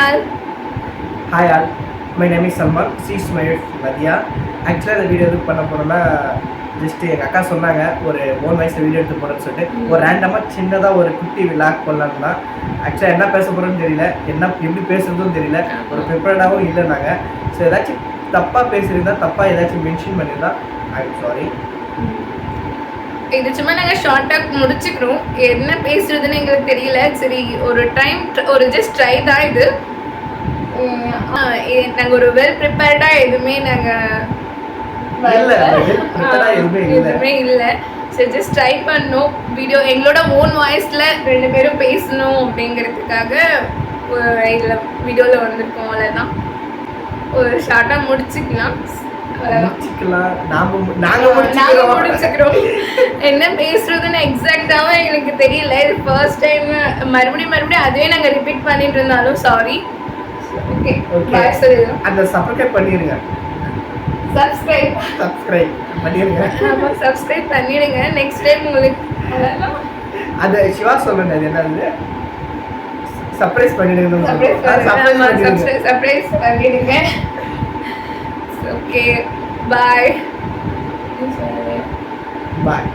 all. Hi all, my name is Salman. She is my wife Nadia. ஆக்சுவலாக இந்த video எதுக்கு பண்ண போகிறோன்னா ஜஸ்ட்டு எங்கள் அக்கா சொன்னாங்க ஒரு 3 வயசில் வீடியோ எடுத்து போகிறேன்னு சொல்லிட்டு ஒரு ரேண்டமாக சின்னதாக ஒரு குட்டி விளாக் பண்ணலான்னு தான். ஆக்சுவலாக என்ன பேச போகிறோன்னு தெரியல, என்ன எப்படி பேசுகிறதும் தெரியல, ஒரு ப்ரிப்பேர்டாகவும் இல்லை நாங்கள். ஸோ ஏதாச்சும் தப்பாக பேசியிருந்தா, தப்பாக ஏதாச்சும் மென்ஷன் பண்ணியிருந்தா ஐ எம் சாரி. இது சும்மா நாங்கள் ஷார்ட்டாக முடிச்சுக்கிறோம். என்ன பேசுறதுன்னு எங்களுக்கு தெரியல. சரி, ஒரு ஜஸ்ட் ட்ரை தான் இது. நாங்கள் ஒரு வெல் ப்ரிப்பேர்டாக எதுவுமே எதுவுமே இல்லை. சரி, ஜஸ்ட் ட்ரை பண்ணோம். வீடியோ எங்களோட ஓன் வாய்ஸில் 2 பேரும் பேசணும் அப்படிங்கிறதுக்காக இதில் வீடியோவில் வந்திருக்கோம். அவ்வளோதான், ஒரு ஷார்ட்டாக முடிச்சுக்கலாம். முடிச்சுக்கிறோம். என்ன பேசுறதுன்னு எக்ஸாக்டாவே எனக்கு தெரியல. இது ஃபர்ஸ்ட் டைம். மறுபடியும் அதுவே நாங்க ரிப்பீட் பண்ணிட்டு இருந்தாலும் சாரி. ஓகே, பை சொல்லுங்க. அந்த சப்ஸ்கிரைப் பண்ணிருங்க. சப்ஸ்கிரைப் பண்ணிருங்க. ஆமா, சப்ஸ்கிரைப் பண்ணிடுங்க. நெக்ஸ்ட் டைம் உங்களுக்கு அது சிவா சொல்லுங்க. அது என்னது? சர்ப்ரைஸ் பண்ணிடுங்க. சர்ப்ரைஸ் பண்ணிடுங்க. Okay, bye. Bye.